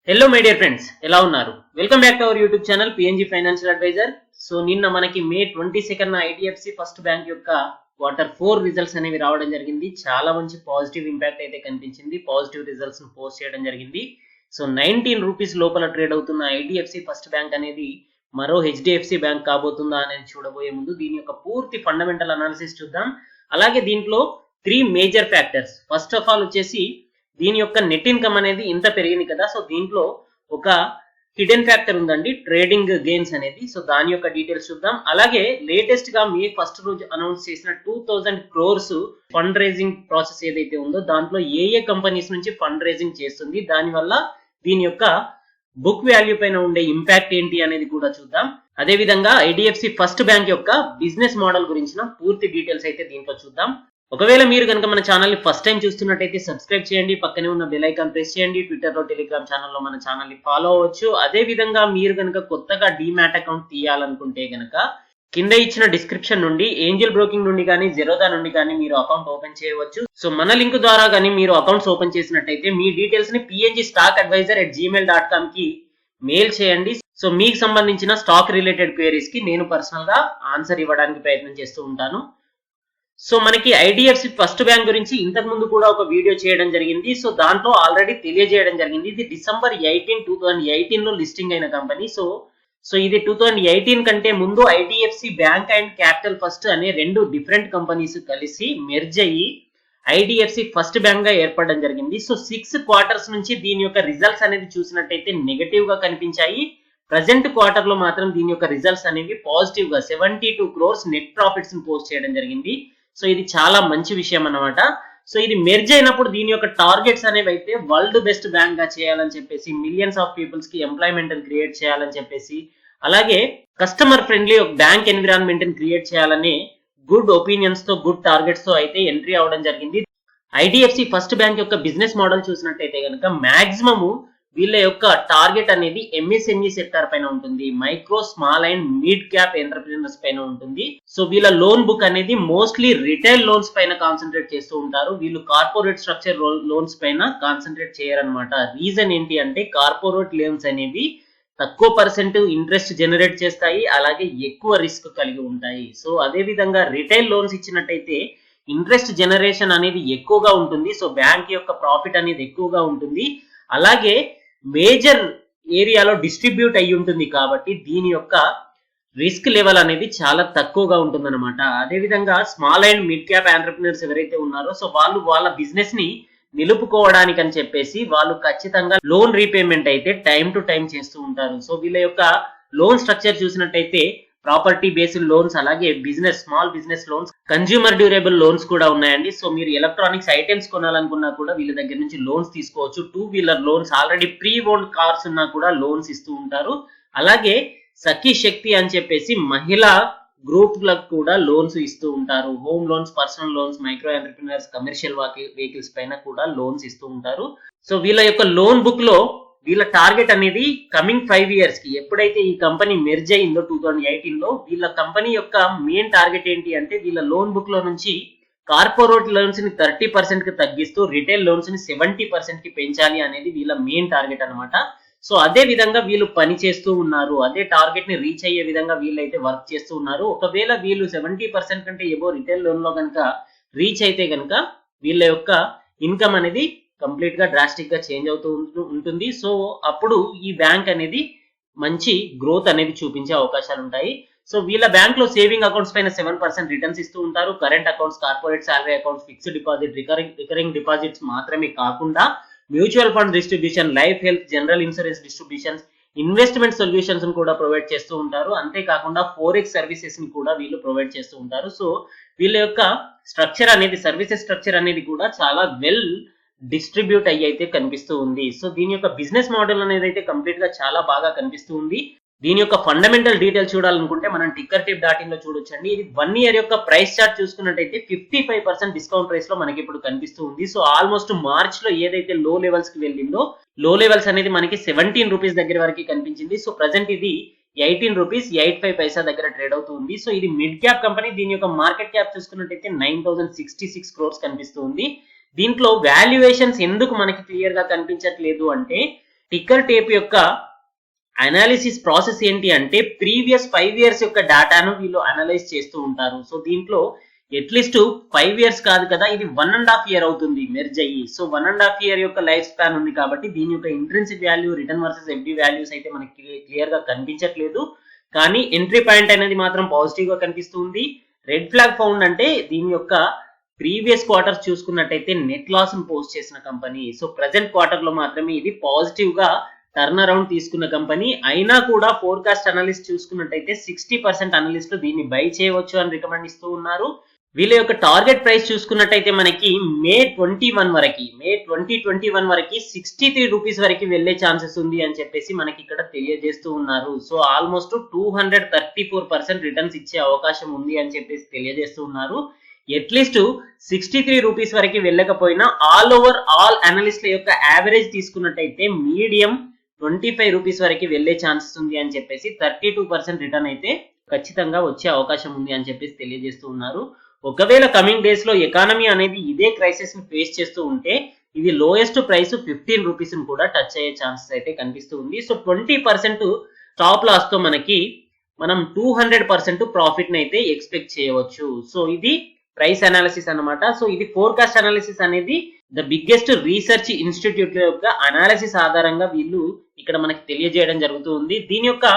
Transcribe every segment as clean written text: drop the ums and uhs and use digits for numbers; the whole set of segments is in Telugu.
హలో మై డియర్ ఫ్రెండ్స్, ఎలా ఉన్నారు? Welcome back to our YouTube channel PNG financial advisor. So నిన్న మనకి మే 22 ఐడిఎఫ్సి ఫస్ట్ బ్యాంక్ యొక్క Q4 రిజల్ట్స్ అనేవి రావడం జరిగింది. చాలా మంచి పాజిటివ్ ఇంపాక్ట్ అయితే కనిపించింది. పాజిటివ్ రిజల్ట్స్ ను పోస్ట్ చేయడం జరిగింది. సో 19 రూపీస్ లోపల ట్రేడ్ అవుతున్న ఐడిఎఫ్సి ఫస్ట్ బ్యాంక్ అనేది మరో హెచ్డిఎఫ్సి బ్యాంక్ కాబోతుందా అనేది చూడబోయే ముందు దీని యొక్క పూర్తి ఫండమెంటల్ అనాలిసిస్ చూద్దాం. అలాగే దీంట్లో 3 major factors. First of all వచ్చేసి దీని యొక్క నెట్ ఇన్కమ్ అనేది ఇంత పెరిగింది కదా, సో దీంట్లో ఒక హిడెన్ ఫ్యాక్టర్ ఉందండి, ట్రేడింగ్ గెయిన్స్ అనేది. సో దాని యొక్క డీటెయిల్స్ చూద్దాం. అలాగే లేటెస్ట్ గా మే ఫస్ట్ రోజు అనౌన్స్ చేసిన 2000 crores ఫండ్ రైజింగ్ ప్రాసెస్ ఏదైతే ఉందో దాంట్లో ఏ కంపెనీస్ నుంచి ఫండ్ రైజింగ్ చేస్తుంది, దానివల్ల దీని యొక్క బుక్ వాల్యూ పైన ఉండే ఇంపాక్ట్ ఏంటి అనేది కూడా చూద్దాం. అదే విధంగా ఐడిఎఫ్సి ఫస్ట్ బ్యాంక్ యొక్క బిజినెస్ మోడల్ గురించిన పూర్తి డీటెయిల్స్ అయితే దీంట్లో చూద్దాం. ఒకవేళ మీరు కనుక మన ఛానల్ ని ఫస్ట్ టైం చూస్తున్నట్టయితే సబ్స్క్రైబ్ చేయండి, పక్కనే ఉన్న బెల్ ఐకాన్ ప్రెస్ చేయండి. ట్విట్టర్ లో, టెలిగ్రామ్ ఛానల్లో మన ఛానల్ ని ఫాలో అవ్వచ్చు. అదే విధంగా మీరు కనుక కొత్తగా డీమ్యాట్ అకౌంట్ తీయాలనుకుంటే కనుక కింద ఇచ్చిన డిస్క్రిప్షన్ నుండి ఏంజల్ బ్రోకింగ్ నుండి కానీ జెరోదా నుండి కానీ మీరు అకౌంట్ ఓపెన్ చేయవచ్చు. సో మన లింక్ ద్వారా కానీ మీరు అకౌంట్స్ ఓపెన్ చేసినట్టయితే మీ డీటెయిల్స్ ని pngstockedvisor@gmail.com కి మెయిల్ చేయండి. సో మీకు సంబంధించిన స్టాక్ రిలేటెడ్ క్వైరీస్ కి నేను పర్సనల్ గా ఆన్సర్ ఇవ్వడానికి ప్రయత్నం చేస్తూ ఉంటాను. సో మనకి ఐడిఎఫ్సి ఫస్ట్ బ్యాంక్ గురించి ఇంతకు ముందు కూడా ఒక వీడియో చేయడం జరిగింది. సో దాంట్లో ఆల్రెడీ తెలియజేయడం జరిగింది. ఇది December 18, 2018 లో లిస్టింగ్ అయిన కంపెనీ. సో ఇది 2018 కంటే ముందు IDFC bank and capital first అనే 2 డిఫరెంట్ కంపెనీస్ కలిసి మెర్జ్ అయ్యి ఐడిఎఫ్సి ఫస్ట్ బ్యాంక్ గా ఏర్పడడం జరిగింది. సో 6 క్వార్టర్స్ నుంచి దీని యొక్క రిజల్ట్స్ అనేది చూసినట్టయితే నెగటివ్ గా కనిపించాయి. ప్రజెంట్ క్వార్టర్ లో మాత్రం దీని యొక్క రిజల్ట్స్ అనేవి పాజిటివ్ గా 72 crores నెట్ ప్రాఫిట్స్ ని పోస్ట్ చేయడం జరిగింది. సో ఇది చాలా మంచి విషయం అన్నమాట. సో ఇది మెర్జ్ అయినప్పుడు దీని యొక్క టార్గెట్స్ అనేవి అయితే వరల్డ్ బెస్ట్ బ్యాంక్ గా చేయాలని చెప్పేసి, మిలియన్స్ ఆఫ్ పీపుల్స్ కి ఎంప్లాయ్మెంట్ క్రియేట్ చేయాలని చెప్పేసి, అలాగే కస్టమర్ ఫ్రెండ్లీ ఒక బ్యాంక్ ఎన్విరాన్మెంట్ క్రియేట్ చేయాలనే గుడ్ ఒపీనియన్స్ తో, గుడ్ టార్గెట్స్ తో అయితే ఎంట్రీ అవడం జరిగింది. ఐడిఎఫ్సి ఫస్ట్ బ్యాంక్ యొక్క బిజినెస్ మోడల్ చూసినట్టయితే కనుక మాక్సిమం వీళ్ళ యొక్క టార్గెట్ అనేది ఎంఎస్ఎంఈ సెక్టార్ పైన ఉంటుంది, micro, small and mid cap entrepreneurs పైన ఉంటుంది. సో వీళ్ళ లోన్ బుక్ అనేది మోస్ట్లీ రిటైల్ లోన్స్ పైన కాన్సన్ట్రేట్ చేస్తూ ఉంటారు. వీళ్ళు కార్పొరేట్ స్ట్రక్చర్ లోన్స్ పైన కాన్సన్ట్రేట్ చేయరనమాట. రీజన్ ఏంటి అంటే కార్పొరేట్ లోన్స్ అనేవి తక్కువ పర్సెంట్ ఇంట్రెస్ట్ జనరేట్ చేస్తాయి, అలాగే ఎక్కువ రిస్క్ కలిగి ఉంటాయి. సో అదే విధంగా రిటైల్ లోన్స్ ఇచ్చినట్టయితే ఇంట్రెస్ట్ జనరేషన్ అనేది ఎక్కువగా ఉంటుంది. సో బ్యాంక్ యొక్క ప్రాఫిట్ అనేది ఎక్కువగా ఉంటుంది, అలాగే మేజర్ ఏరియాలో డిస్ట్రిబ్యూట్ అయ్యి ఉంటుంది కాబట్టి దీని యొక్క రిస్క్ లెవెల్ అనేది చాలా తక్కువగా ఉంటుంది అనమాట. అదేవిధంగా small and mid cap entrepreneurs ఎవరైతే ఉన్నారో సో వాళ్ళు వాళ్ళ బిజినెస్ ని నిలుపుకోవడానికి అని చెప్పేసి వాళ్ళు ఖచ్చితంగా లోన్ రీపేమెంట్ అయితే టైం టు టైం చేస్తూ ఉంటారు. సో వీళ్ళ యొక్క లోన్ స్ట్రక్చర్ చూసినట్టయితే ప్రాపర్టీ బేస్డ్ లోన్స్, అలాగే business, small business loans, consumer durable loans కూడా ఉన్నాయండి. సో మీరు ఎలక్ట్రానిక్స్ ఐటమ్స్ కొనాలనుకున్నా కూడా వీళ్ళ దగ్గర నుంచి లోన్స్ తీసుకోవచ్చు. 2 wheeler loans, already pre owned cars ఉన్నా కూడా లోన్స్ ఇస్తూ ఉంటారు. అలాగే సఖీ శక్తి అని చెప్పేసి మహిళా గ్రూప్ లకు కూడా లోన్స్ ఇస్తూ ఉంటారు. Home loans, personal loans, micro entrepreneurs, commercial vehicles పైన కూడా లోన్స్ ఇస్తూ ఉంటారు. సో వీళ్ళ యొక్క లోన్ బుక్ లో వీళ్ళ టార్గెట్ అనేది కమింగ్ 5 years కి, ఎప్పుడైతే ఈ కంపెనీ మెర్జ్ అయిందో 2018 లో, వీళ్ళ కంపెనీ యొక్క మెయిన్ టార్గెట్ ఏంటి అంటే వీళ్ళ లోన్ బుక్ లో నుంచి కార్పొరేట్ లోన్స్ ని 30% కి తగ్గిస్తూ రిటైల్ లోన్స్ ని 70% కి పెంచాలి అనేది వీళ్ళ మెయిన్ టార్గెట్ అనమాట. సో అదే విధంగా వీళ్ళు పని చేస్తూ ఉన్నారు. అదే టార్గెట్ ని రీచ్ అయ్యే విధంగా వీళ్ళైతే వర్క్ చేస్తూ ఉన్నారు. ఒకవేళ వీళ్ళు 70% కంటే ఎబో రిటైల్ లోన్ లో కనుక రీచ్ అయితే కనుక వీళ్ళ యొక్క ఇన్కమ్ అనేది కంప్లీట్ గా డ్రాస్టిక్ గా చేంజ్ అవుతూ ఉంటుంది. సో అప్పుడు ఈ బ్యాంక్ అనేది మంచి గ్రోత్ అనేది చూపించే అవకాశాలు ఉంటాయి. సో వీళ్ళ బ్యాంక్ లో సేవింగ్ అకౌంట్స్ పైన 7% రిటర్న్స్ ఇస్తూ ఉంటారు. Current accounts, corporate salary accounts, fixed deposit, recurring deposits మాత్రమే కాకుండా mutual fund distribution, life, health, general insurance distributions, investment solutions కూడా ప్రొవైడ్ చేస్తూ ఉంటారు. అంతేకాకుండా ఫోరెక్స్ సర్వీసెస్ ని కూడా వీళ్ళు ప్రొవైడ్ చేస్తూ ఉంటారు. సో వీళ్ళ యొక్క స్ట్రక్చర్ అనేది, సర్వీసెస్ స్ట్రక్చర్ అనేది కూడా చాలా వెల్ డిస్ట్రిబ్యూట్ అయ్యి అయితే కనిపిస్తూ ఉంది. సో దీని యొక్క బిజినెస్ మోడల్ అనేది అయితే కంప్లీట్ గా చాలా బాగా కనిపిస్తూ ఉంది. దీని యొక్క ఫండమెంటల్ డీటెయిల్స్ చూడాలనుకుంటే మనం tickertip.in లో చూడొచ్చండి. ఇది 1 year యొక్క ప్రైస్ చార్ట్ చూసుకున్నట్టయితే 55% డిస్కౌంట్ ప్రైస్ లో మనకి ఇప్పుడు కనిపిస్తూ ఉంది. సో ఆల్మోస్ట్ మార్చ్ లో ఏదైతే లో లెవెల్స్ కి వెళ్ళిందో, లో లెవెల్స్ అనేది మనకి 17 రూపీస్ దగ్గర వరకు కనిపించింది. సో ప్రజెంట్ ఇది 18 రూపీస్ 85 పైసా దగ్గర ట్రేడ్ అవుతుంది. సో ఇది మిడ్ క్యాప్ కంపెనీ. దీని యొక్క మార్కెట్ క్యాప్ చూసుకున్నట్టయితే 9066 crores కనిపిస్తుంది. దీంట్లో వాల్యుయేషన్స్ ఎందుకు మనకి క్లియర్ గా కనిపించట్లేదు అంటే టిక్కర్ టేప్ యొక్క అనాలిసిస్ ప్రాసెస్ ఏంటి అంటే ప్రీవియస్ 5 ఇయర్స్ యొక్క డేటాను వీళ్ళు అనలైజ్ చేస్తూ ఉంటారు. సో దీంట్లో అట్లీస్ట్ 5 ఇయర్స్ కాదు కదా, ఇది 1.5 ఇయర్ అవుతుంది మెర్జ్ అయ్యి. సో 1.5 ఇయర్ యొక్క లైఫ్ స్పాన్ ఉంది కాబట్టి దీని యొక్క intrinsic value, return versus FD values అయితే మనకి క్లియర్ గా కనిపించట్లేదు. కానీ ఎంట్రీ పాయింట్ అనేది మాత్రం పాజిటివ్ గా కనిపిస్తుంది. రెడ్ ఫ్లాగ్ ఫౌండ్ అంటే దీని యొక్క ప్రీవియస్ క్వార్టర్స్ చూసుకున్నట్టయితే నెట్ లాస్ పోస్ట్ చేసిన కంపెనీ. సో ప్రెసెంట్ క్వార్టర్ లో మాత్రమే ఇది పాజిటివ్ గా టర్న్ అరౌండ్ తీసుకున్న కంపెనీ. అయినా కూడా ఫోర్కాస్ట్ అనలిస్ట్ చూసుకున్నట్టయితే 60% అనలిస్టులు దీన్ని బై చేయవచ్చు అని రికమెండ్ ఇస్తూ ఉన్నారు. వీళ్ళ యొక్క టార్గెట్ ప్రైస్ చూసుకున్నట్టయితే మనకి మే 2021 వరకు 63 రూపీస్ వరకు వెళ్లే ఛాన్సెస్ ఉంది అని చెప్పేసి మనకి ఇక్కడ తెలియజేస్తూ ఉన్నారు. సో ఆల్మోస్ట్ 234% రిటర్న్స్ ఇచ్చే అవకాశం ఉంది అని చెప్పేసి తెలియజేస్తూ ఉన్నారు. అట్లీస్ట్ 63 రూపీస్ వరకు వెళ్ళకపోయినా ఆల్ అనలిస్ట్ల యొక్క యావరేజ్ తీసుకున్నట్టయితే మీడియం 25 రూపీస్ వరకు వెళ్లే ఛాన్సెస్ ఉంది అని చెప్పేసి 32% రిటర్న్ అయితే ఖచ్చితంగా వచ్చే అవకాశం ఉంది అని చెప్పేసి తెలియజేస్తూ ఉన్నారు. ఒకవేళ కమింగ్ డేస్ లో ఎకానమీ అనేది ఇదే క్రైసిస్ ని ఫేస్ చేస్తూ ఉంటే ఇది లోయెస్ట్ ప్రైస్ 15 రూపీస్ ని కూడా టచ్ అయ్యే ఛాన్సెస్ అయితే కనిపిస్తూ ఉంది. సో 20% స్టాప్ లాస్ తో మనం 200% ప్రాఫిట్ ని అయితే ఎక్స్పెక్ట్ చేయవచ్చు. సో ఇది ప్రైస్ అనాలిసిస్ అన్నమాట. సో ఇది ఫోర్కాస్ట్ అనాలిసిస్ అనేది ద బిగ్గెస్ట్ రీసెర్చ్ ఇన్స్టిట్యూట్ యొక్క అనాలిసిస్ ఆధారంగా వీళ్ళు ఇక్కడ మనకి తెలియజేయడం జరుగుతుంది. దీని యొక్క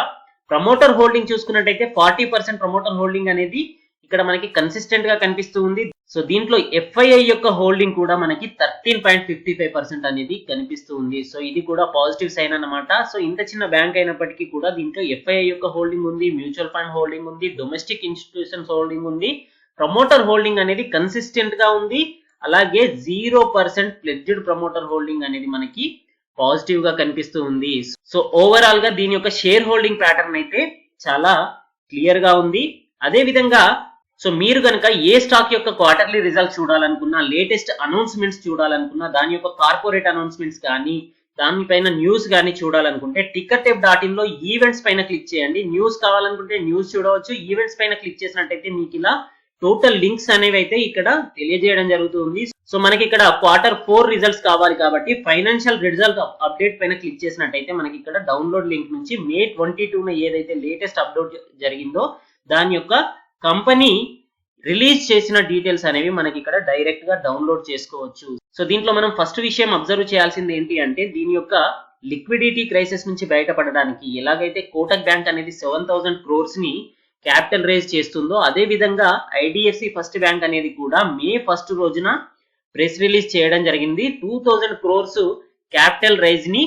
ప్రమోటర్ హోల్డింగ్ చూసుకున్నట్టయితే 40% ప్రమోటర్ హోల్డింగ్ అనేది ఇక్కడ మనకి కన్సిస్టెంట్ గా కనిపిస్తూ ఉంది. సో దీంట్లో ఎఫ్ఐఐ యొక్క హోల్డింగ్ కూడా మనకి 13.55% అనేది కనిపిస్తూ ఉంది. సో ఇది కూడా పాజిటివ్ సైన్ అన్నమాట. సో ఇంత చిన్న బ్యాంక్ అయినప్పటికీ కూడా దీంట్లో ఎఫ్ఐఐ యొక్క హోల్డింగ్ ఉంది, మ్యూచువల్ ఫండ్ హోల్డింగ్ ఉంది, డొమెస్టిక్ ఇన్స్టిట్యూషన్స్ హోల్డింగ్ ఉంది, ప్రమోటర్ హోల్డింగ్ అనేది కన్సిస్టెంట్ గా ఉంది. అలాగే 0% ప్లెడ్జ్డ్ ప్రమోటర్ హోల్డింగ్ అనేది మనకి పాజిటివ్ గా కనిపిస్తూ ఉంది. సో ఓవరాల్ గా దీని యొక్క షేర్ హోల్డింగ్ ప్యాటర్న్ అయితే చాలా క్లియర్ గా ఉంది. అదే విధంగా సో మీరు కనుక ఏ స్టాక్ యొక్క క్వార్టర్లీ రిజల్ట్స్ చూడాలనుకున్నా, లేటెస్ట్ అనౌన్స్మెంట్స్ చూడాలనుకున్నా, దాని యొక్క కార్పొరేట్ అనౌన్స్మెంట్స్ కానీ దానిపైన న్యూస్ కానీ చూడాలనుకుంటే tickertape.in లో ఈవెంట్స్ పైన క్లిక్ చేయండి. న్యూస్ కావాలనుకుంటే న్యూస్ చూడవచ్చు. ఈవెంట్స్ పైన క్లిక్ చేసినట్టయితే మీకు ఇలా టోటల్ లింక్స్ అనేవి అయితే ఇక్కడ తెలియజేయడం జరుగుతుంది. సో మనకి ఇక్కడ Q4 రిజల్ట్స్ కావాలి కాబట్టి ఫైనాన్షియల్ రిజల్ట్ అప్డేట్ పైన క్లిక్ చేసినట్టయితే మనకి ఇక్కడ డౌన్లోడ్ లింక్ నుంచి మే 22 ఏదైతే లేటెస్ట్ అప్డేట్ జరిగిందో దాని యొక్క కంపెనీ రిలీజ్ చేసిన డీటెయిల్స్ అనేవి మనకి ఇక్కడ డైరెక్ట్ గా డౌన్లోడ్ చేసుకోవచ్చు. సో దీంట్లో మనం ఫస్ట్ విషయం అబ్జర్వ్ చేయాల్సింది ఏంటి అంటే దీని యొక్క లిక్విడిటీ క్రైసిస్ నుంచి బయటపడడానికి ఎలాగైతే కోటక్ బ్యాంక్ అనేది 7,000 crores ని క్యాపిటల్ రైజ్ చేస్తుందో అదే విధంగా ఐడిఎఫ్సి ఫస్ట్ బ్యాంక్ అనేది కూడా మే 1 రోజున ప్రెస్ రిలీజ్ చేయడం జరిగింది. 2,000 crores క్యాపిటల్ రైజ్ ని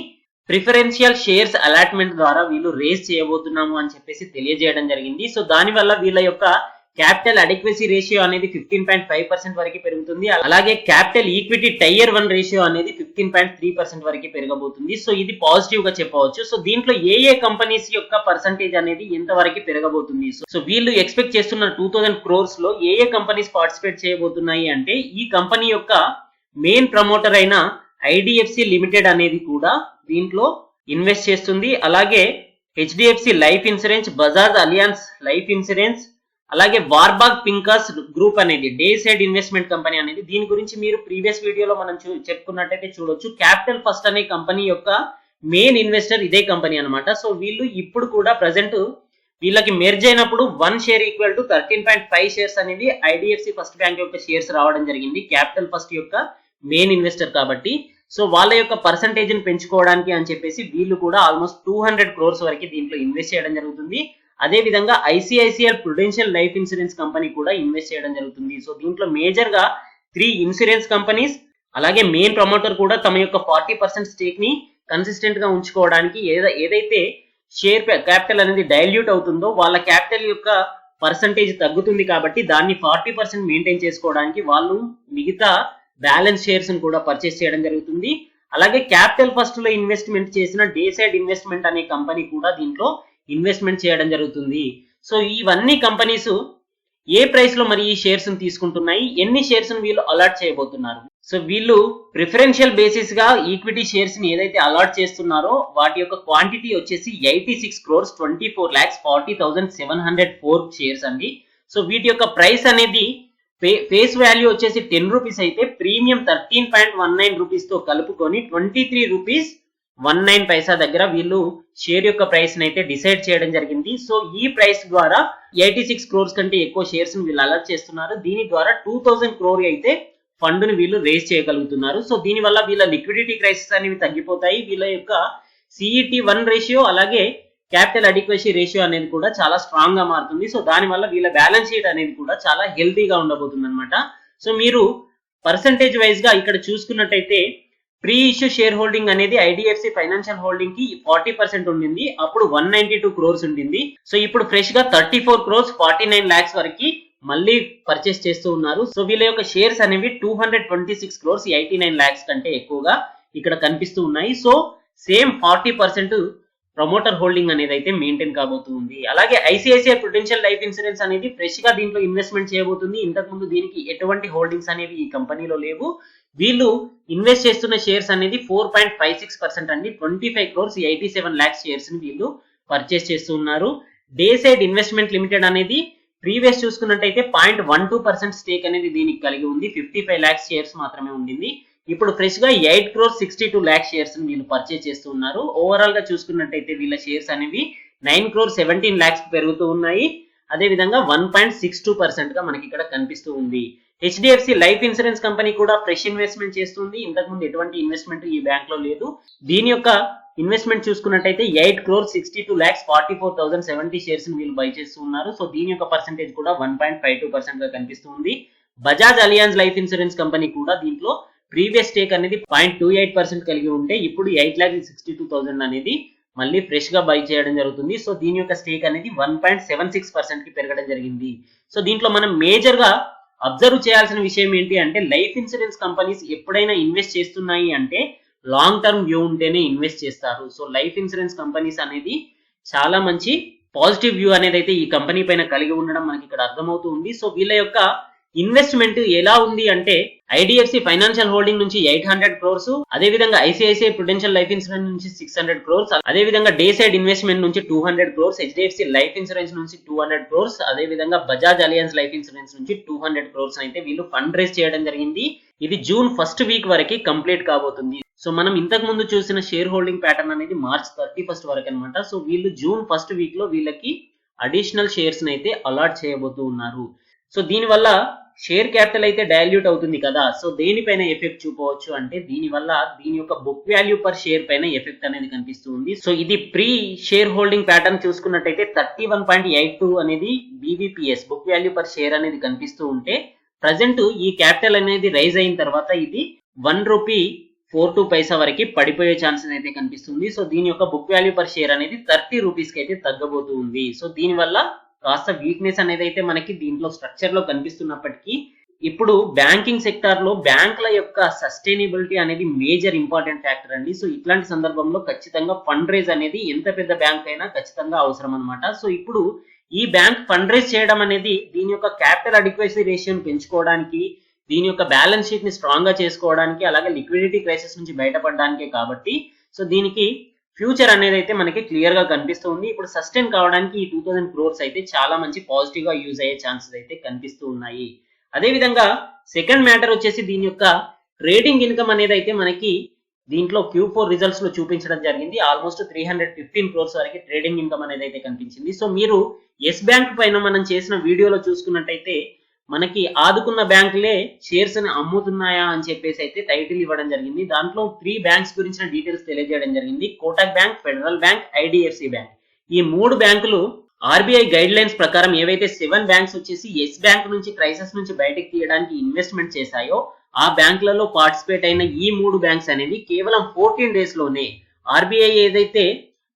ప్రిఫరెన్షియల్ షేర్స్ అలాట్మెంట్ ద్వారా వీళ్ళు రేజ్ చేయబోతున్నాము అని చెప్పేసి తెలియజేయడం జరిగింది. సో దానివల్ల వీళ్ళ యొక్క క్యాపిటల్ అడిక్వసీ రేషియో అనేది 15.5% వరకు పెరుగుతుంది. అలాగే క్యాపిటల్ ఈక్విటీ టైర్ 1 రేషియో అనేది 15.3% వరకు పెరగబోతుంది. సో ఇది పాజిటివ్ గా చెప్పవచ్చు. సో దీంట్లో ఏ కంపెనీస్ యొక్క పర్సంటేజ్ అనేది ఎంత వరకు పెరగబోతుంది. సో వీళ్ళు ఎక్స్పెక్ట్ చేస్తున్న 2,000 crores లో ఏ కంపెనీస్ పార్టిసిపేట్ చేయబోతున్నాయి అంటే ఈ కంపెనీ యొక్క మెయిన్ ప్రమోటర్ అయిన ఐడిఎఫ్సి లిమిటెడ్ అనేది కూడా దీంట్లో ఇన్వెస్ట్ చేస్తుంది. అలాగే HDFC life insurance, Bajaj Allianz life insurance, అలాగే వార్బాగ్ పింకాస్ గ్రూప్ అనేది డే సైడ్ ఇన్వెస్ట్మెంట్ కంపెనీ అనేది దీని గురించి మీరు ప్రీవియస్ వీడియోలో మనం చెప్పుకున్నట్టయితే చూడొచ్చు. క్యాపిటల్ ఫస్ట్ అనే కంపెనీ యొక్క మెయిన్ ఇన్వెస్టర్ ఇదే కంపెనీ అన్నమాట. సో వీళ్ళు ఇప్పుడు కూడా ప్రజెంట్ వీళ్ళకి మెర్జ్ అయినప్పుడు 1 షేర్ ఈక్వల్ టు 13.5 షేర్స్ అనేవి ఐడిఎఫ్సి ఫస్ట్ బ్యాంక్ యొక్క షేర్స్ రావడం జరిగింది. క్యాపిటల్ ఫస్ట్ యొక్క మెయిన్ ఇన్వెస్టర్ కాబట్టి సో వాళ్ళ యొక్క పర్సంటేజ్ ని పెంచుకోవడానికి అని చెప్పేసి వీళ్ళు కూడా ఆల్మోస్ట్ 200 crores వరకు దీంట్లో ఇన్వెస్ట్ చేయడం జరుగుతుంది. అదే విధంగా ICICI Prudential life insurance company కూడా ఇన్వెస్ట్ చేయడం జరుగుతుంది. సో దీంట్లో మేజర్ గా 3 ఇన్సూరెన్స్ కంపెనీస్ అలాగే మెయిన్ ప్రమోటర్ కూడా తమ యొక్క 40% స్టేక్ ని కన్సిస్టెంట్ గా ఉంచుకోవడానికి ఏదైతే షేర్ క్యాపిటల్ అనేది డైల్యూట్ అవుతుందో వాళ్ళ క్యాపిటల్ యొక్క పర్సంటేజ్ తగ్గుతుంది కాబట్టి దాన్ని 40% మెయింటైన్ చేసుకోవడానికి వాళ్ళు మిగతా బ్యాలెన్స్ షేర్స్ ని కూడా పర్చేస్ చేయడం జరుగుతుంది. అలాగే క్యాపిటల్ ఫస్ట్ లో ఇన్వెస్ట్మెంట్ చేసిన డే సైడ్ ఇన్వెస్ట్మెంట్ అనే కంపెనీ కూడా దీంట్లో ఇన్వెస్ట్మెంట్ చేయడం జరుగుతుంది. సో ఇవన్నీ కంపెనీస్ ఏ ప్రైస్ లో మరి ఈ షేర్స్ ని తీసుకుంటున్నాయి, ఎన్ని షేర్స్ ని వీళ్ళు అలాట్ చేయబోతున్నారు. సో వీళ్ళు ప్రిఫరెన్షియల్ బేసిస్ గా ఈక్విటీ షేర్స్ ని ఏదైతే అలాట్ చేస్తున్నారో వాటి యొక్క క్వాంటిటీ వచ్చేసి 86 crores 24,40,704 షేర్స్ అండి. సో వీటి యొక్క ప్రైస్ అనేది ఫేస్ వాల్యూ వచ్చేసి 10 రూపీస్ అయితే ప్రీమియం 13.19 రూపీస్ తో కలుపుకొని 23 రూపీస్ 19 పైసా దగ్గర వీళ్ళు షేర్ యొక్క ప్రైస్ ని అయితే డిసైడ్ చేయడం జరిగింది. సో ఈ ప్రైస్ ద్వారా 86 క్రోర్స్ కంటే ఎక్కువ షేర్స్ ని వీళ్ళు అలాట్ చేస్తున్నారు. దీని ద్వారా 2000 క్రోర్ అయితే ఫండ్ ని వీళ్ళు రేజ్ చేయగలుగుతున్నారు. సో దీని వల్ల వీళ్ళ లిక్విడిటీ క్రైసిస్ అనేవి తగ్గిపోతాయి. వీళ్ళ యొక్క CET1 రేషియో అలాగే క్యాపిటల్ అడిక్వసీ రేషియో అనేది కూడా చాలా స్ట్రాంగ్ గా మారుతుంది. సో దాని వల్ల వీళ్ళ బ్యాలెన్స్ షీట్ అనేది కూడా చాలా హెల్తీగా ఉండబోతుంది అనమాట. సో మీరు పర్సంటేజ్ వైజ్ గా ఇక్కడ చూసుకున్నట్టయితే ప్రీ ఇష్యూ షేర్ హోల్డింగ్ అనేది IDFC ఫైనాన్షియల్ హోల్డింగ్ కి 40% ఉండింది. అప్పుడు 192 క్రోర్స్ ఉండింది. సో ఇప్పుడు ఫ్రెష్ గా 34 క్రోర్స్ 49 lakhs వరకు మళ్ళీ పర్చేస్ చేస్తూ ఉన్నారు. సో వీళ్ళ యొక్క షేర్స్ అనేవి 226 క్రోర్స్ 89 lakhs కంటే ఎక్కువగా ఇక్కడ కనిపిస్తూ ఉన్నాయి. సో సేమ్ 40% ప్రమోటర్ హోల్డింగ్ అనేది అయితే మెయింటైన్ కాబోతుంది. అలాగే ICICI ప్రుడెన్షియల్ లైఫ్ ఇన్సూరెన్స్ అనేది ఫ్రెష్ గా దీంట్లో ఇన్వెస్ట్మెంట్ చేయబోతుంది. ఇంతకుముందు దీనికి ఎటువంటి హోల్డింగ్స్ అనేవి ఈ కంపెనీలో లేవు. వీళ్ళు ఇన్వెస్ట్ చేస్తున్న షేర్స్ అనేది 4.56% అండి. 25 క్రోర్స్ 87 lakhs షేర్స్ ని వీళ్ళు పర్చేస్ చేస్తూ ఉన్నారు. డే సైడ్ ఇన్వెస్ట్మెంట్ లిమిటెడ్ అనేది ప్రీవియస్ చూసుకున్నట్టయితే 0.12% స్టేక్ అనేది దీనికి కలిగి ఉంది. 55 lakhs షేర్స్ మాత్రమే ఉండింది. ఇప్పుడు ఫ్రెష్ గా 8 crores 62 lakhs షేర్స్ ని వీళ్ళు పర్చేస్ చేస్తూ ఉన్నారు. ఓవరాల్ గా చూసుకున్నట్టయితే వీళ్ళ షేర్స్ అనేవి 9 crores 17 lakhs పెరుగుతూ ఉన్నాయి. అదే విధంగా 1.62% గా మనకి ఇక్కడ కనిపిస్తూ ఉంది. HDFC లైఫ్ ఇన్సూరెన్స్ కంపెనీ కూడా ఫ్రెష్ ఇన్వెస్ట్మెంట్ చేస్తుంది. ఇంతకుముందు ఎటువంటి ఇన్వెస్ట్మెంట్ ఈ బ్యాంక్ లో లేదు. దీని యొక్క ఇన్వెస్ట్మెంట్ చూసుకున్నట్టయితే 8 crores 62 lakhs 44,070 షేర్స్ ని వీళ్ళు బై చేస్తూ ఉన్నారు. సో దీని యొక్క పర్సెంటేజ్ కూడా 1.52% గా కనిపిస్తుంది. Bajaj Allianz life insurance company కూడా దీంట్లో ప్రీవియస్ స్టేక్ అనేది 0.28% కలిగి ఉంటే ఇప్పుడు 8,62,000 అనేది మళ్ళీ ఫ్రెష్ గా బై చేయడం జరుగుతుంది. సో దీని యొక్క స్టేక్ అనేది 1.76% కి పెరగడం జరిగింది. సో దీంట్లో మనం మేజర్ గా అబ్జర్వ్ చేయాల్సిన విషయం ఏంటి అంటే లైఫ్ ఇన్సూరెన్స్ కంపెనీస్ ఎప్పుడైనా ఇన్వెస్ట్ చేస్తున్నాయి అంటే లాంగ్ టర్మ్ వ్యూ ఉంటేనే ఇన్వెస్ట్ చేస్తారు. సో లైఫ్ ఇన్సూరెన్స్ కంపెనీస్ అనేది చాలా మంచి పాజిటివ్ వ్యూ అనేది అయితే ఈ కంపెనీ పైన కలిగి ఉండడం మనకి ఇక్కడ అర్థమవుతూ ఉంది. సో వీళ్ళ యొక్క ఇన్వెస్ట్మెంట్ ఎలా ఉంది అంటే IDFC ఫైనాన్షియల్ హోల్డింగ్ నుంచి 800 crores, అదే విధంగా ICICI ప్రుడెన్షియల్ లైఫ్ ఇన్సూరెన్స్ నుంచి 600 crores, అదే విధంగా డే సైడ్ ఇన్వెస్ట్మెంట్ నుంచి 200 crores, HDFC లైఫ్ ఇన్సూరెన్స్ నుంచి 200 crores, అదే విధంగా బజాజ్ అలియన్స్ లైఫ్ ఇన్సూరెన్స్ నుంచి 200 crores అయితే వీళ్ళు ఫండ్ రేజ్ చేయడం జరిగింది. ఇది జూన్ ఫస్ట్ వీక్ వరకు కంప్లీట్ కాబోతుంది. సో మనం ఇంతకు ముందు చూసిన షేర్ హోల్డింగ్ ప్యాటర్న్ అనేది మార్చ్ 31st వరకు అనమాట. సో వీళ్ళు జూన్ ఫస్ట్ వీక్ లో వీళ్ళకి అడిషనల్ షేర్స్ అయితే అలాట్ చేయబోతూ ఉన్నారు. సో దీని వల్ల షేర్ క్యాపిటల్ అయితే డైల్యూట్ అవుతుంది కదా. సో దేనిపైన ఎఫెక్ట్ చూపవచ్చు అంటే దీని వల్ల దీని యొక్క బుక్ వాల్యూ పర్ షేర్ పైన ఎఫెక్ట్ అనేది కనిపిస్తుంది. సో ఇది ప్రీ షేర్ హోల్డింగ్ ప్యాటర్న్ చూసుకున్నట్టయితే 31.82 అనేది BVPS book value per share అనేది కనిపిస్తూ ఉంటే ప్రజెంట్ ఈ క్యాపిటల్ అనేది రైజ్ అయిన తర్వాత ఇది ₹1.42 వరకు పడిపోయే ఛాన్సెస్ అయితే కనిపిస్తుంది. సో దీని యొక్క బుక్ వాల్యూ పర్ షేర్ అనేది 30 రూపీస్ కి అయితే తగ్గబోతూ ఉంది. సో దీని వల్ల కాస్త వీక్నెస్ అనేది అయితే మనకి దీంట్లో స్ట్రక్చర్ లో కనిపిస్తున్నప్పటికీ ఇప్పుడు బ్యాంకింగ్ సెక్టార్ లో బ్యాంకుల యొక్క సస్టైనబిలిటీ అనేది మేజర్ ఇంపార్టెంట్ ఫ్యాక్టర్ అండి. సో ఇట్లాంటి సందర్భంలో ఖచ్చితంగా ఫండ్ రైజ్ అనేది ఎంత పెద్ద బ్యాంక్ అయినా ఖచ్చితంగా అవసరం అనమాట. సో ఇప్పుడు ఈ బ్యాంక్ ఫండ్ రైజ్ చేయడం అనేది దీని యొక్క క్యాపిటల్ అడిక్వసీ రేషియోని పెంచుకోవడానికి, దీని యొక్క బ్యాలెన్స్ షీట్ ని స్ట్రాంగ్ గా చేసుకోవడానికి, అలాగే లిక్విడిటీ క్రైసిస్ నుంచి బయటపడడానికే కాబట్టి సో దీనికి ఫ్యూచర్ అనేది అయితే మనకి క్లియర్ గా కనిపిస్తుంది. ఇప్పుడు సస్టైన్ కావడానికి ఈ 2000 crores అయితే చాలా మంచి పాజిటివ్ గా యూజ్ అయ్యే ఛాన్సెస్ అయితే కనిపిస్తూ ఉన్నాయి. అదే విధంగా సెకండ్ మ్యాటర్ వచ్చేసి దీని యొక్క ట్రేడింగ్ ఇన్కమ్ అనేది అయితే మనకి దీంట్లో Q4 రిజల్ట్స్ లో చూపించడం జరిగింది. ఆల్మోస్ట్ 315 crores వరకు ట్రేడింగ్ ఇన్కమ్ అనేది అయితే కనిపించింది. సో మీరు ఎస్ బ్యాంక్ పైన మనం చేసిన వీడియోలో చూసుకున్నట్టయితే మనకి ఆదుకున్న బ్యాంకులే షేర్స్ ని అమ్ముతున్నాయా అని చెప్పేసి అయితే టైటిల్ ఇవ్వడం జరిగింది. దాంట్లో 3 బ్యాంక్స్ గురించిన డీటెయిల్స్ తెలియజేయడం జరిగింది. Kotak bank, federal bank, IDFC bank. ఈ 3 బ్యాంకులు RBI గైడ్ లైన్స్ ప్రకారం ఏవైతే 7 బ్యాంక్స్ వచ్చేసి ఎస్ బ్యాంక్ నుంచి క్రైసిస్ నుంచి బయటకు తీయడానికి ఇన్వెస్ట్మెంట్ చేశాయో ఆ బ్యాంకులలో పార్టిసిపేట్ అయిన ఈ 3 బ్యాంక్స్ అనేది కేవలం 14 days లోనే RBI ఏదైతే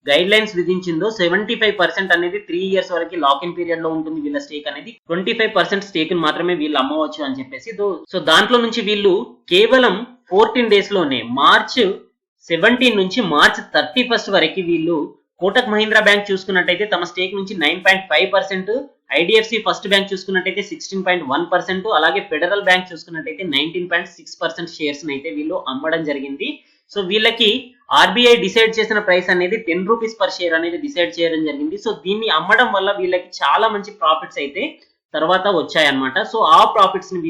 గైడ్ లైన్స్ విధించిందో 75% అనేది 3 years వరకు లాక్ ఇన్ పీరియడ్ లో ఉంటుంది వీళ్ళ స్టేక్ అనేది. 25% స్టేక్ మాత్రమే వీళ్ళు అమ్మవచ్చు అని చెప్పేసి సో దాంట్లో నుంచి వీళ్ళు కేవలం 14 days లోనే మార్చ్ 17 నుంచి మార్చ్ 31st వరకు వీళ్ళు కోటక్ మహీంద్రా బ్యాంక్ చూసుకున్నట్టయితే తమ స్టేక్ నుంచి 9.5%, IDFC ఫస్ట్ బ్యాంక్ చూసుకున్నట్టయితే 16.1%, అలాగే ఫెడరల్ బ్యాంక్ చూసుకున్నట్టయితే 19.6% షేర్స్ అయితే వీళ్ళు అమ్మడం జరిగింది. సో వీళ్ళకి RBI డిసైడ్ చేసిన ప్రైస్ అనేది 10 రూపీస్ పర్ షేర్ అనేది డిసైడ్ చేయడం జరిగింది. సో దీన్ని అమ్మడం వల్ల వీళ్ళకి చాలా మంచి ప్రాఫిట్స్ అయితే తర్వాత వచ్చాయన్నమాట. సో ఆ ప్రాఫిట్స్ ని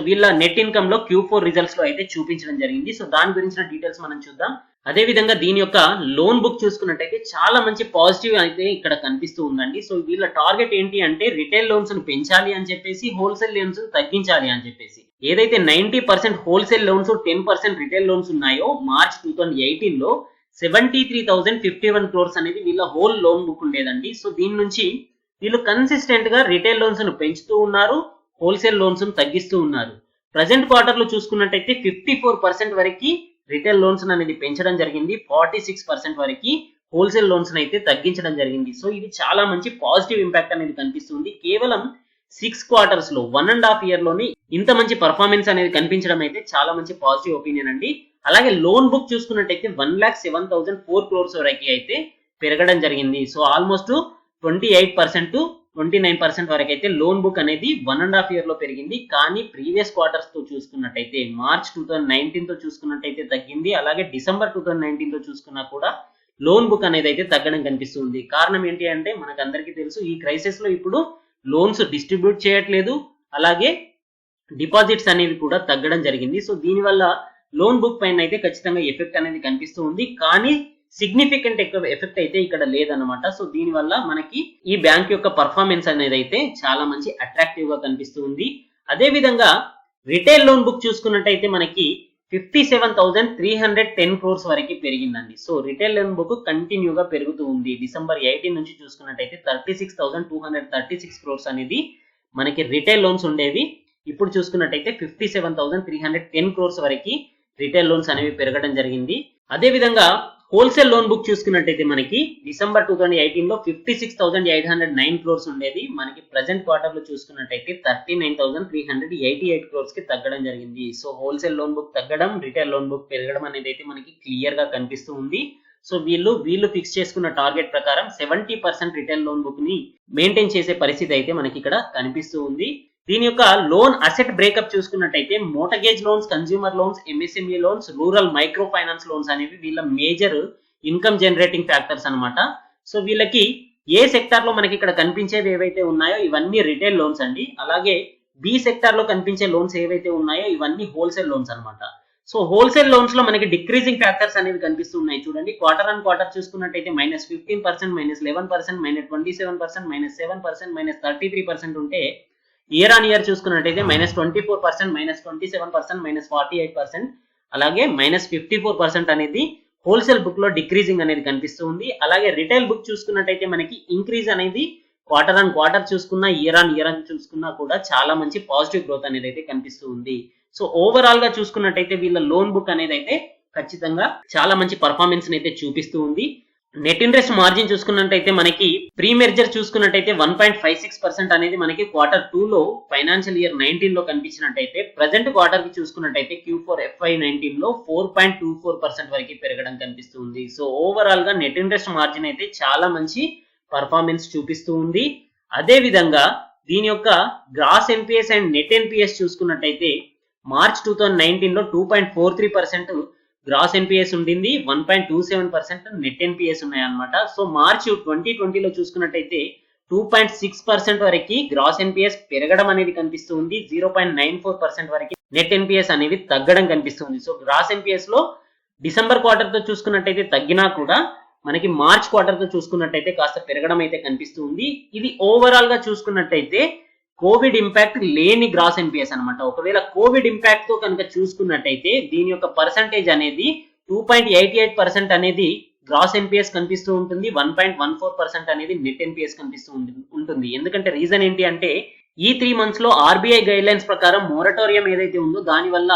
వీళ్ళ నెట్ ఇన్కమ్ లో Q4 రిజల్ట్స్ లో అయితే చూపించడం జరిగింది. సో దాని గురించిన డీటెయిల్స్ మనం చూద్దాం. అదే విధంగా దీని యొక్క లోన్ బుక్ చూసుకున్నట్టయితే చాలా మంచి పాజిటివ్ అయితే ఇక్కడ కనిపిస్తూ ఉందండి. సో వీళ్ళ టార్గెట్ ఏంటి అంటే రిటైల్ లోన్స్ ను పెంచాలి అని చెప్పేసి, హోల్సేల్ లోన్స్ తగ్గించాలి అని చెప్పేసి. ఏదైతే 90% హోల్సేల్ లోన్స్ 10% రిటైల్ లోన్స్ ఉన్నాయో మార్చ్ 2018 లో 73,051 crores అనేది వీళ్ళ హోల్ లోన్ బుక్ ఉండేదండి. సో దీని నుంచి వీళ్ళు కన్సిస్టెంట్ గా రిటైల్ లోన్స్ ను పెంచుతూ ఉన్నారు, హోల్సేల్ లోన్స్ ను తగ్గిస్తూ ఉన్నారు. ప్రజెంట్ క్వార్టర్ లో చూసుకున్నట్టయితే 54% వరకు రిటైల్ లోన్స్ అనేది పెంచడం జరిగింది, 46% వరకు హోల్సేల్ లోన్స్ అయితే తగ్గించడం జరిగింది. సో ఇది చాలా మంచి పాజిటివ్ ఇంపాక్ట్ అనేది కనిపిస్తుంది. కేవలం 6 quarters లో 1.5 year లోనే ఇంత మంచి పర్ఫార్మెన్స్ అనేది కనిపించడం అయితే చాలా మంచి పాజిటివ్ ఒపీనియన్ అండి. అలాగే లోన్ బుక్ చూసుకున్నట్టయితే 1,07,004 crores వరకు అయితే పెరగడం జరిగింది. సో ఆల్మోస్ట్ 28% to 29% వరకు అయితే లోన్ బుక్ అనేది 1.5 year లో పెరిగింది. కానీ ప్రీవియస్ క్వార్టర్స్ తో చూసుకున్నట్టయితే మార్చ్ 2019 తో చూసుకున్నట్టయితే తగ్గింది. అలాగే డిసెంబర్ 2019 తో చూసుకున్నా కూడా లోన్ బుక్ అనేది అయితే తగ్గడం కనిపిస్తుంది. కారణం ఏంటి అంటే మనకు అందరికీ తెలుసు, ఈ క్రైసిస్ లో ఇప్పుడు లోన్స్ డిస్ట్రిబ్యూట్ చేయట్లేదు, అలాగే డిపాజిట్స్ అనేవి కూడా తగ్గడం జరిగింది. సో దీనివల్ల లోన్ బుక్ పైన అయితే ఖచ్చితంగా ఎఫెక్ట్ అనేది కనిపిస్తూ ఉంది. కానీ సిగ్నిఫికెంట్ ఎఫెక్ట్ అయితే ఇక్కడ లేదన్నమాట. సో దీని వల్ల మనకి ఈ బ్యాంక్ యొక్క పర్ఫార్మెన్స్ అనేది అయితే చాలా మంచి అట్రాక్టివ్ గా కనిపిస్తూ ఉంది. అదే విధంగా రిటైల్ లోన్ బుక్ చూసుకున్నట్టయితే మనకి 57,310 crores వరకు పెరిగిందండి. సో రిటైల్ లోన్ బుక్ కంటిన్యూగా పెరుగుతూ ఉంది. డిసెంబర్ 18 నుంచి చూసుకున్నట్టయితే 36,236 crores అనేది మనకి రిటైల్ లోన్స్ ఉండేవి. ఇప్పుడు చూసుకున్నట్టయితే 57,310 crores వరకు రిటైల్ లోన్స్ అనేవి పెరగడం జరిగింది. అదే విధంగా హోల్సేల్ లోన్ బుక్ చూసుకున్నట్టయితే మనకి డిసెంబర్ 2018 లో 56,809 crores ఉండేది. మనకి ప్రజెంట్ క్వార్టర్ లో చూసుకున్నట్టయితే 39,388 crores కి తగ్గడం జరిగింది. సో హోల్సేల్ లోన్ బుక్ తగ్గడం, రిటైల్ లోన్ బుక్ పెరగడం అనేది అయితే మనకి క్లియర్ గా కనిపిస్తూ ఉంది. సో వీళ్ళు ఫిక్స్ చేసుకున్న టార్గెట్ ప్రకారం 70% రిటైల్ లోన్ బుక్ ని మెయింటైన్ చేసే పరిస్థితి అయితే మనకి ఇక్కడ కనిపిస్తూ ఉంది. దీని యొక్క లోన్ అసెట్ బ్రేకప్ చూసుకున్నట్టయితే mortgage loans, consumer loans, MSME loans, rural micro finance loans అనేవి వీళ్ళ మేజర్ ఇన్కమ్ జనరేటింగ్ ఫ్యాక్టర్స్ అన్నమాట. సో వీళ్ళకి ఏ సెక్టార్ లో మనకి ఇక్కడ కనిపించేవి ఏవైతే ఉన్నాయో ఇవన్నీ రిటైల్ లోన్స్ అండి. అలాగే బి సెక్టార్ లో కనిపించే లోన్స్ ఏవైతే ఉన్నాయో ఇవన్నీ హోల్సేల్ లోన్స్ అన్నమాట. సో హోల్సేల్ లోన్స్ లో మనకి డిక్రీజింగ్ ఫ్యాక్టర్స్ అనేవి కనిపిస్తున్నాయి. చూడండి, క్వార్టర్ ఆన్ క్వార్టర్ చూసుకున్నట్టయితే -15%, -11%, -27%, -7%, -33% ఉంటే ఇయర్ ఆన్ ఇయర్ చూసుకున్నట్టయితే -24%, -27%, -48%, అలాగే -54% అనేది హోల్సేల్ బుక్ లో డిక్రీజింగ్ అనేది కనిపిస్తూ ఉంది. అలాగే రిటైల్ బుక్ చూసుకున్నట్టయితే మనకి ఇంక్రీజ్ అనేది క్వార్టర్ ఆన్ క్వార్టర్ చూసుకున్నా, ఇయర్ ఆన్ ఇయర్ చూసుకున్నా కూడా చాలా మంచి పాజిటివ్ గ్రోత్ అనేది అయితే కనిపిస్తూ ఉంది. సో ఓవరాల్ గా చూసుకున్నట్టయితే వీళ్ళ లోన్ బుక్ అనేది అయితే ఖచ్చితంగా చాలా మంచి పర్ఫార్మెన్స్ అయితే చూపిస్తూ ఉంది. నెట్ ఇంట్రెస్ట్ మార్జిన్ చూసుకున్నట్టయితే మనకి ప్రీ మెర్జర్ చూసుకున్నట్టయితే 1.56% అనేది మనకి Q2 లో ఫైనాన్షియల్ ఇయర్ 19 లో కనిపించినట్టయితే ప్రజెంట్ క్వార్టర్ కి చూసుకున్నట్టయితే Q4 FY19 లో 4.24% వరకు పెరగడం కనిపిస్తుంది. సో ఓవరాల్ గా నెట్ ఇంట్రెస్ట్ మార్జిన్ అయితే చాలా మంచి పర్ఫార్మెన్స్ చూపిస్తూ ఉంది. అదే విధంగా దీని యొక్క gross NPS and net NPS చూసుకున్నట్టయితే మార్చ్ 2019 లో 2.43% గ్రాస్ ఎన్పిఎస్ ఉండింది, 1.27% నెట్ ఎన్పిఎస్ ఉన్నాయన్నమాట. సో మార్చ్ 2020 లో చూసుకున్నట్టయితే 2.6% వరకు గ్రాస్ ఎన్పిఎస్ పెరగడం అనేది కనిపిస్తూ ఉంది, 0.94% వరకు నెట్ ఎన్పిఎస్ అనేది తగ్గడం కనిపిస్తుంది. సో గ్రాస్ ఎన్పిఎస్ లో డిసెంబర్ క్వార్టర్ తో చూసుకున్నట్టయితే తగ్గినా కూడా మనకి మార్చ్ క్వార్టర్ తో చూసుకున్నట్టయితే కాస్త పెరగడం అయితే కనిపిస్తూ ఉంది. ఇది ఓవరాల్ గా చూసుకున్నట్టయితే కోవిడ్ ఇంపాక్ట్ లేని గ్రాస్ ఎన్పిఎస్ అనమాట. ఒకవేళ కోవిడ్ ఇంపాక్ట్ తో కనుక చూసుకున్నట్టయితే దీని యొక్క పర్సంటేజ్ అనేది 2.88% అనేది గ్రాస్ ఎన్పిఎస్ కనిపిస్తూ ఉంటుంది, 1.14% అనేది నెట్ ఎన్పిఎస్ కనిపిస్తూ ఉంటుంది. ఎందుకంటే రీజన్ ఏంటి అంటే ఈ 3 months లో ఆర్బీఐ గైడ్ లైన్స్ ప్రకారం మోరటోరియం ఏదైతే ఉందో దాని వల్ల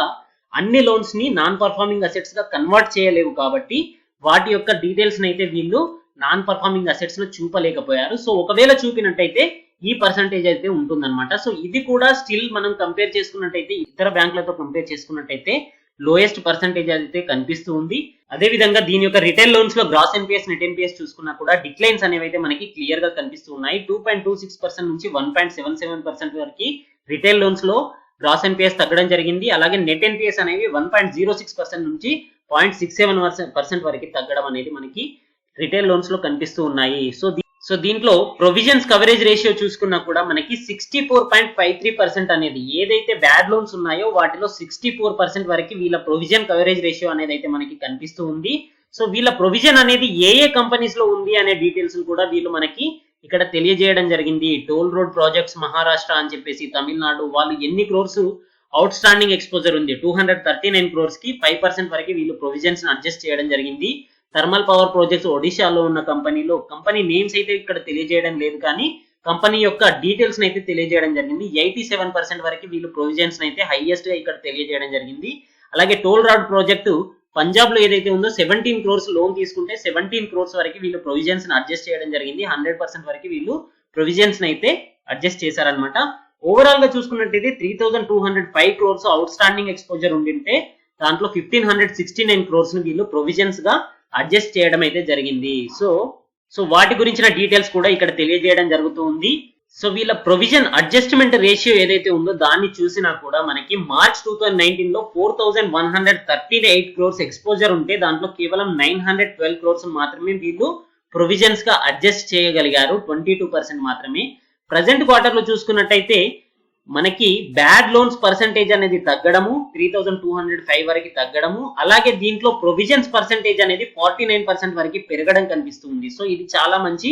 అన్ని లోన్స్ ని నాన్ పర్ఫార్మింగ్ అసెట్స్ గా కన్వర్ట్ చేయలేవు కాబట్టి వాటి యొక్క డీటెయిల్స్ అయితే వీళ్ళు నాన్ పర్ఫార్మింగ్ అసెట్స్ లో చూపలేకపోయారు. సో ఒకవేళ చూపినట్టయితే ఈ పర్సంటేజ్ అయితే ఉంటుందన్నమాట. సో ఇది కూడా స్టిల్ మనం కంపేర్ చేసుకున్నట్టయితే ఇతర బ్యాంకులతో కంపేర్ చేసుకున్నట్టయితే లోయెస్ట్ పర్సంటేజ్ అయితే కనిపిస్తూ ఉంది. అదే విధంగా దీని యొక్క రిటైల్ లోన్స్ లో గ్రాస్ ఎన్పిఎస్, నెట్ ఎన్పిఎస్ చూసుకున్నా కూడా డిక్లైన్స్ అనేవి అయితే మనకి క్లియర్ గా కనిపిస్తూ ఉన్నాయి. 2.26% నుంచి 1.77% వరకు రిటైల్ లోన్స్ లో గ్రాస్ ఎన్పిఎస్ తగ్గడం జరిగింది. అలాగే నెట్ ఎన్పిఎస్ అనేవి 1.06% నుంచి 0.67% వరకు తగ్గడం అనేది మనకి రిటైల్ లోన్స్ లో కనిపిస్తూ ఉన్నాయి. సో దీంట్లో ప్రొవిజన్స్ కవరేజ్ రేషియో చూసుకున్నా కూడా మనకి 64.53% అనేది ఏదైతే బ్యాడ్ లోన్స్ ఉన్నాయో వాటిలో 64% వరకు వీళ్ళ ప్రొవిజన్ కవరేజ్ రేషియో అనేది అయితే మనకి కనిపిస్తూ ఉంది. సో వీళ్ళ ప్రొవిజన్ అనేది ఏ ఏ కంపెనీస్ లో ఉంది అనే డీటెయిల్స్ కూడా వీళ్ళు మనకి ఇక్కడ తెలియజేయడం జరిగింది. టోల్ రోడ్ ప్రాజెక్ట్స్ మహారాష్ట్ర అని చెప్పేసి తమిళనాడు వాళ్ళు ఎన్ని క్రోర్స్ అవుట్ స్టాండింగ్ ఎక్స్పోజర్ ఉంది 239 క్రోర్స్ కి 5% వరకు వీళ్ళు ప్రొవిజన్స్ అడ్జస్ట్ చేయడం జరిగింది. థర్మల్ పవర్ ప్రాజెక్ట్స్ ఒడిశాలో ఉన్న కంపెనీలో కంపెనీ నేమ్స్ అయితే ఇక్కడ తెలియజేయడం లేదు, కానీ కంపెనీ యొక్క డీటెయిల్స్ అయితే తెలియజేయడం జరిగింది. 87% వరకు వీళ్ళు ప్రొవిజన్స్ అయితే హైయెస్ట్ గా ఇక్కడ తెలియజేయడం జరిగింది. అలాగే టోల్ రోడ్ ప్రాజెక్టు పంజాబ్ లో ఏదైతే ఉందో 17 క్రోర్స్ లోన్ తీసుకుంటే 17 క్రోర్స్ వరకు వీళ్ళు ప్రొవిజన్స్ అడ్జస్ట్ చేయడం జరిగింది. 100% వరకు వీళ్ళు ప్రొవిజన్స్ అయితే అడ్జస్ట్ చేశారనమాట. ఓవరాల్ గా చూసుకున్నట్టయితే 3205 క్రోర్స్ అవుట్ స్టాండింగ్ ఎక్స్పోజర్ ఉండింటే దాంట్లో 1569 క్రోర్స్ ని వీళ్ళు ప్రొవిజన్స్ గా అడ్జస్ట్ చేయడం అయితే జరిగింది. సో వాటి గురించిన డీటెయిల్స్ కూడా ఇక్కడ తెలియజేయడం జరుగుతుంది. సో వీళ్ళ ప్రొవిజన్ అడ్జస్ట్మెంట్ రేషియో ఏదైతే ఉందో దాన్ని చూసినా కూడా మనకి మార్చ్ 2019 లో 4138 క్రోర్స్ ఎక్స్పోజర్ ఉంటే దాంట్లో కేవలం 912 క్రోర్స్ మాత్రమే వీళ్ళు ప్రొవిజన్స్ గా అడ్జస్ట్ చేయగలిగారు. 22% మాత్రమే. ప్రజెంట్ క్వార్టర్ లో చూసుకున్నట్టయితే మనకి బ్యాడ్ లోన్స్ పర్సంటేజ్ అనేది తగ్గడము 3205 వరకు తగ్గడము, అలాగే దీంట్లో ప్రొవిజన్స్ పర్సంటేజ్ అనేది 49% వరకు పెరగడం కనిపిస్తుంది. సో ఇది చాలా మంచి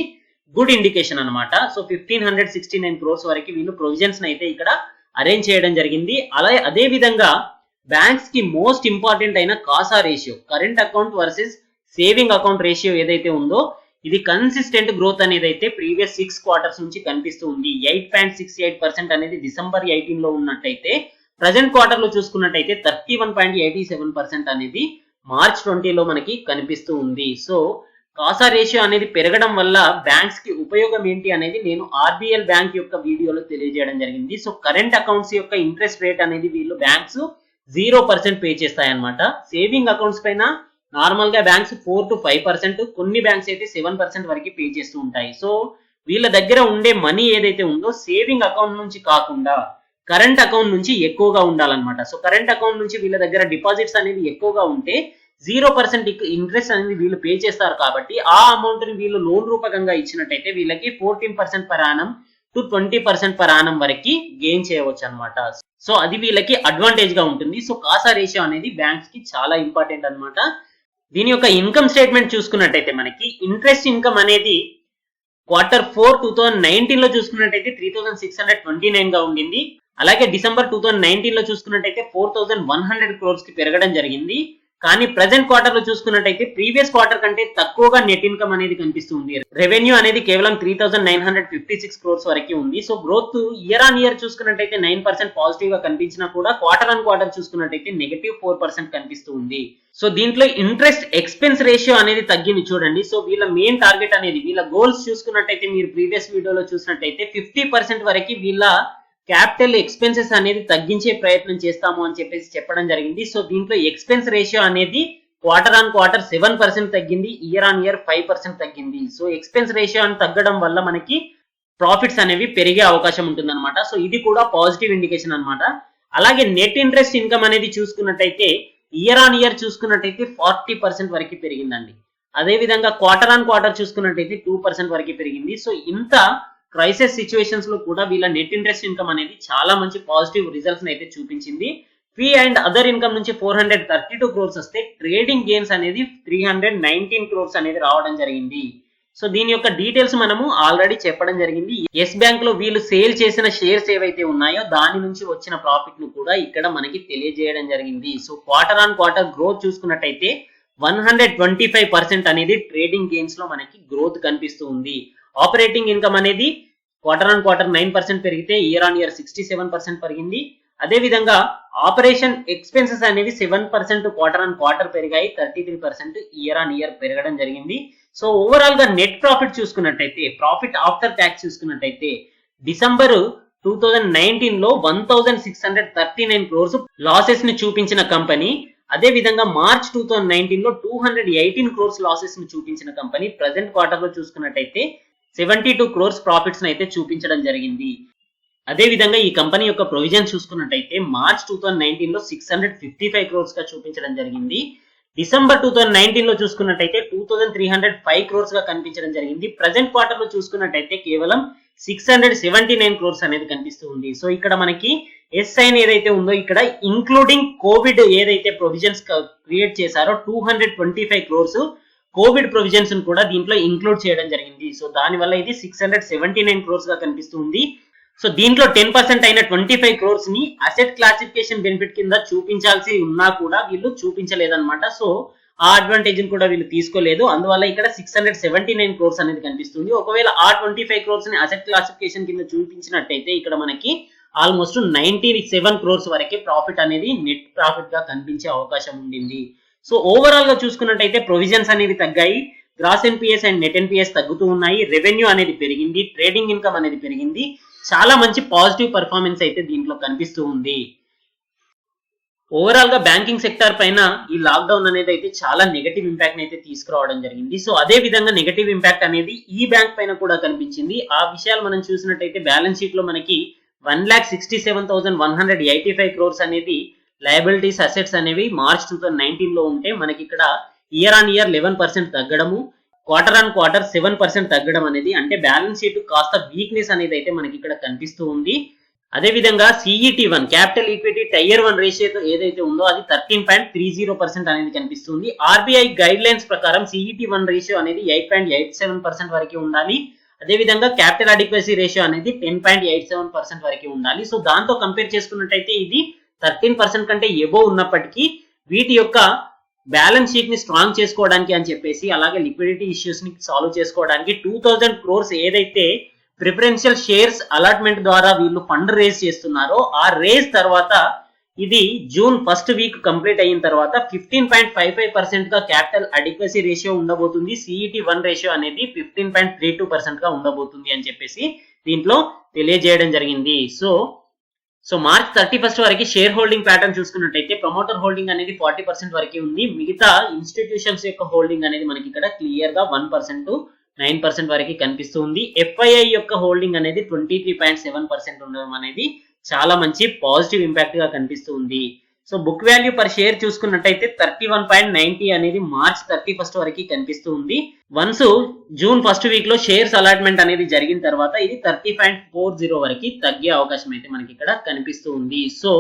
గుడ్ ఇండికేషన్ అనమాట. సో 1569 క్రోర్స్ వరకు వీళ్ళు ప్రొవిజన్స్ అయితే ఇక్కడ అరేంజ్ చేయడం జరిగింది. అలాగే అదే విధంగా బ్యాంక్స్ కి మోస్ట్ ఇంపార్టెంట్ అయిన Kasa ratio, current account versus saving account ratio ఏదైతే ఉందో ఇది కన్సిస్టెంట్ గ్రోత్ అనేది అయితే ప్రీవియస్ 6 క్వార్టర్స్ నుంచి కనిపిస్తూ ఉంది. 8.68% అనేది డిసెంబర్ 18 లో ఉన్నట్టయితే ప్రజెంట్ క్వార్టర్ లో చూసుకున్నట్టయితే 31.87% అనేది మార్చ్ 20 లో మనకి కనిపిస్తూ ఉంది. సో కాసా రేషియో అనేది పెరగడం వల్ల బ్యాంక్స్ కి ఉపయోగం ఏంటి అనేది నేను ఆర్బిఎల్ బ్యాంక్ యొక్క వీడియోలో తెలియజేయడం జరిగింది. సో కరెంట్ అకౌంట్స్ యొక్క ఇంట్రెస్ట్ రేట్ అనేది వీళ్ళు బ్యాంక్స్ 0% పే చేస్తాయన్నమాట. సేవింగ్ అకౌంట్స్ పైన నార్మల్ గా బ్యాంక్స్ 4 to 5%, కొన్ని బ్యాంక్స్ అయితే 7% వరకు పే చేస్తూ ఉంటాయి. సో వీళ్ళ దగ్గర ఉండే మనీ ఏదైతే ఉందో సేవింగ్ అకౌంట్ నుంచి కాకుండా కరెంట్ అకౌంట్ నుంచి ఎక్కువగా ఉండాలన్నమాట. సో కరెంట్ అకౌంట్ నుంచి వీళ్ళ దగ్గర డిపాజిట్స్ అనేది ఎక్కువగా ఉంటే 0% ఇంట్రెస్ట్ అనేది వీళ్ళు పే చేస్తారు కాబట్టి ఆ అమౌంట్ ని వీళ్ళు లోన్ రూపకంగా ఇచ్చినట్టయితే వీళ్ళకి 14% per annum to 20% per annum వరకు గెయిన్ చేయవచ్చు అనమాట. సో అది వీళ్ళకి అడ్వాంటేజ్ గా ఉంటుంది. సో కాసా రేషియో అనేది బ్యాంక్స్ కి చాలా ఇంపార్టెంట్ అనమాట. దీని యొక్క ఇన్కమ్ స్టేట్మెంట్ చూసుకున్నట్టయితే మనకి ఇంట్రెస్ట్ ఇన్కమ్ అనేది Q4 2019 లో చూసుకున్నట్టయితే 3629 గా ఉండింది. అలాగే డిసెంబర్ 2019 లో చూసుకున్నట్టయితే 4100 క్రోర్స్ కి పెరగడం జరిగింది. కానీ ప్రజెంట్ క్వార్టర్ లో చూసుకున్నట్టయితే ప్రీవియస్ క్వార్టర్ కంటే తక్కువగా నెట్ ఇన్కమ్ అనేది కనిపిస్తుంది. రెవెన్యూ అనేది కేవలం 3956 క్రోర్స్ వరకు ఉంది. So growth year on year చూసుకున్నట్టయితే 9% పాజిటివ్ గా కనిపించినా కూడా క్వార్టర్ ఆన్ క్వార్టర్ చూసుకున్నట్టయితే -4% కనిపిస్తూ ఉంది. సో దీంట్లో ఇంట్రెస్ట్ ఎక్స్పెన్స్ రేషియో అనేది తగ్గింది చూడండి. సో వీళ్ళ మెయిన్ టార్గెట్ అనేది వీళ్ళ గోల్స్ చూసుకున్నట్టయితే మీరు ప్రీవియస్ వీడియోలో చూసినట్టయితే 50% వరకు వీళ్ళ క్యాపిటల్ ఎక్స్పెన్సెస్ అనేది తగ్గించే ప్రయత్నం చేస్తాము అని చెప్పేసి చెప్పడం జరిగింది. సో దీంట్లో ఎక్స్పెన్స్ రేషియో అనేది క్వార్టర్ ఆన్ క్వార్టర్ 7% తగ్గింది, ఇయర్ ఆన్ ఇయర్ 5% తగ్గింది. సో ఎక్స్పెన్స్ రేషియో అని తగ్గడం వల్ల మనకి ప్రాఫిట్స్ అనేవి పెరిగే అవకాశం ఉంటుంది అనమాట. సో ఇది కూడా పాజిటివ్ ఇండికేషన్ అనమాట. అలాగే నెట్ ఇంట్రెస్ట్ ఇన్కమ్ అనేది చూసుకున్నట్టయితే ఇయర్ ఆన్ ఇయర్ చూసుకున్నట్టయితే 40% వరకు పెరిగిందండి. అదే విధంగా క్వార్టర్ ఆన్ క్వార్టర్ చూసుకున్నట్టయితే 2% వరకు పెరిగింది. సో ఇంత క్రైసిస్ సిచ్యువేషన్స్ లో కూడా వీళ్ళ నెట్ ఇంట్రెస్ట్ ఇన్కమ్ అనేది చాలా మంచి పాజిటివ్ రిజల్ట్స్ అయితే చూపించింది. ఫీ అండ్ అదర్ ఇన్కమ్ నుంచి 432 క్రోర్స్ వస్తే ట్రేడింగ్ గెయిన్స్ అనేది 319 క్రోర్స్ అనేది రావడం జరిగింది. సో దీని యొక్క డీటెయిల్స్ మనము ఆల్రెడీ చెప్పడం జరిగింది. ఎస్ బ్యాంక్ లో వీళ్ళు సేల్ చేసిన షేర్స్ ఏవైతే ఉన్నాయో దాని నుంచి వచ్చిన ప్రాఫిట్ ను కూడా ఇక్కడ మనకి తెలియజేయడం జరిగింది. So quarter on quarter growth చూసుకున్నట్టయితే 125% అనేది ట్రేడింగ్ గెయిన్స్ లో మనకి గ్రోత్ కనిపిస్తూ ఉంది. ఆపరేటింగ్ ఇన్కమ్ అనేది క్వార్టర్ ఆన్ క్వార్టర్ 9% పెరిగితే ఇయర్ ఆన్ ఇయర్ 67% పెరిగింది. అదే విధంగా ఆపరేషన్ ఎక్స్పెన్సెస్ అనేవి 7% క్వార్టర్ ఆన్ క్వార్టర్ పెరిగాయి, 33% ఇయర్ ఆన్ ఇయర్ పెరగడం జరిగింది. సో ఓవరాల్ గా నెట్ ప్రాఫిట్ చూసుకున్నట్టయితే ప్రాఫిట్ ఆఫ్టర్ ట్యాక్స్ చూసుకున్నట్టయితే డిసెంబర్ 2019 లో 1639 క్రోర్స్ లాసెస్ ని చూపించిన కంపెనీ, అదే విధంగా మార్చ్ 2019 లో 218 క్రోర్స్ లాసెస్ ని చూపించిన కంపెనీ ప్రెసెంట్ క్వార్టర్ లో చూసుకున్నట్టయితే 72 క్రోర్స్ ప్రాఫిట్స్ అయితే చూపించడం జరిగింది. అదే విధంగా ఈ కంపెనీ యొక్క ప్రొవిజన్ చూసుకున్నట్టయితే మార్చ్ 2019 లో 655 క్రోర్స్ గా చూపించడం జరిగింది. డిసెంబర్ 2019 లో చూసుకున్నట్టయితే 2305 క్రోర్స్ గా కనిపించడం జరిగింది. ప్రెసెంట్ క్వార్టర్ లో చూసుకున్నట్టయితే కేవలం 679 క్రోర్స్ అనేది కనిపిస్తూ ఉంది. సో ఇక్కడ మనకి ఎస్ సైన్ ఏదైతే ఉందో ఇక్కడ ఇంక్లూడింగ్ కోవిడ్ ఏదైతే ప్రొవిజన్స్ క్రియేట్ చేశారో 225 crores కోవిడ్ ప్రొవిజన్స్ కూడా దీంట్లో ఇంక్లూడ్ చేయడం జరిగింది. సో దాని వల్ల ఇది 679 crores గా కనిపిస్తుంది. సో దీంట్లో 10% అయిన 25 crores ని అసెట్ క్లాసిఫికేషన్ బెనిఫిట్ కింద చూపించాల్సి ఉన్నా కూడా వీళ్ళు చూపించలేదన్నమాట. సో ఆ అడ్వాంటేజ్ కూడా వీళ్ళు తీసుకోలేదు. అందువల్ల ఇక్కడ 679 crores అనేది కనిపిస్తుంది. ఒకవేళ ఆ 25 crores ని అసెట్ క్లాసిఫికేషన్ కింద చూపించినట్టయితే ఇక్కడ మనకి ఆల్మోస్ట్ 97 crores వరకే ప్రాఫిట్ అనేది నెట్ ప్రాఫిట్ గా కనిపించే అవకాశం ఉండింది. సో ఓవరాల్ గా చూసుకున్నట్టయితే ప్రొవిజన్స్ అనేవి తగ్గాయి, gross NPS and net NPS తగ్గుతూ ఉన్నాయి, రెవెన్యూ అనేది పెరిగింది, ట్రేడింగ్ ఇన్కమ్ అనేది పెరిగింది. చాలా మంచి పాజిటివ్ పర్ఫార్మెన్స్ అయితే దీంట్లో కనిపిస్తూ ఉంది. ఓవరాల్ గా బ్యాంకింగ్ సెక్టార్ పైన ఈ లాక్డౌన్ అనేది అయితే చాలా నెగటివ్ ఇంపాక్ట్ అయితే తీసుకురావడం జరిగింది. సో అదే విధంగా నెగటివ్ ఇంపాక్ట్ అనేది ఈ బ్యాంక్ పైన కూడా కనిపించింది. ఆ విషయాలు మనం చూసినట్టయితే బ్యాలెన్స్ షీట్ లో మనకి 1,67,185 crores అనేది లయబిలిటీస్ అసెట్స్ అనేవి మార్చ్ 2019 లో ఉంటే మనకి ఇక్కడ ఇయర్ ఆన్ ఇయర్ 11% తగ్గడము, క్వార్టర్ ఆన్ క్వార్టర్ 7% తగ్గడం అనేది, అంటే బ్యాలెన్స్ షీట్ కాస్త వీక్నెస్ అనేది అయితే మనకి ఇక్కడ కనిపిస్తూ ఉంది. అదే విధంగా CET1 capital equity tyre 1 ratio ఏదైతే ఉందో అది 13.30% అనేది కనిపిస్తుంది. RBI గైడ్ లైన్స్ ప్రకారం CET1 రేషియో అనేది 8.87% వరకు ఉండాలి. అదే విధంగా క్యాపిటల్ అడిక్వసీ రేషియో అనేది 10.87% వరకు ఉండాలి. సో దాంతో కంపేర్ చేసుకున్నట్టయితే ఇది 13% కంటే ఎబో ఉన్నప్పటికీ వీటి యొక్క బ్యాలెన్స్ షీట్ ని స్ట్రాంగ్ చేసుకోవడానికి అని చెప్పేసి, అలాగే లిక్విడిటీ ఇష్యూస్ ని సాల్వ్ చేసుకోవడానికి 2000 crores ఏదైతే ప్రిఫరెన్షియల్ షేర్స్ అలాట్మెంట్ ద్వారా వీళ్ళు ఫండ్ రేజ్ చేస్తున్నారో ఆ రేజ్ తర్వాత ఇది జూన్ ఫస్ట్ వీక్ కంప్లీట్ అయిన తర్వాత 15.55% గా క్యాపిటల్ అడిక్వసీ రేషియో ఉండబోతుంది. CET1 రేషియో అనేది 15.32% గా ఉండబోతుంది అని చెప్పేసి దీంట్లో తెలియజేయడం జరిగింది. సో మార్చ్ 31 వరకు షేర్ హోల్డింగ్ ప్యాటర్న్ చూసుకున్నట్టయితే ప్రమోటర్ హోల్డింగ్ అనేది 40% వరకే ఉంది. మిగతా ఇన్స్టిట్యూషన్స్ యొక్క హోల్డింగ్ అనేది మనకి ఇక్కడ క్లియర్ గా 1% to 9% వరకు కనిపిస్తుంది. FII యొక్క హోల్డింగ్ అనేది 23.7% ఉండడం అనేది చాలా మంచి పాజిటివ్ ఇంపాక్ట్ గా కనిపిస్తుంది. So book value per share చూసుకున్నట్టయితే 31.90 అనేది మార్చ్ 31 వరకు కనిపిస్తూ ఉంది. వన్స్ జూన్ ఫస్ట్ వీక్ లో షేర్స్ అలాట్మెంట్ అనేది జరిగిన తర్వాత ఇది 30.40 వరకు తగ్గే అవకాశం అయితే మనకి ఇక్కడ కనిపిస్తూ ఉంది. సో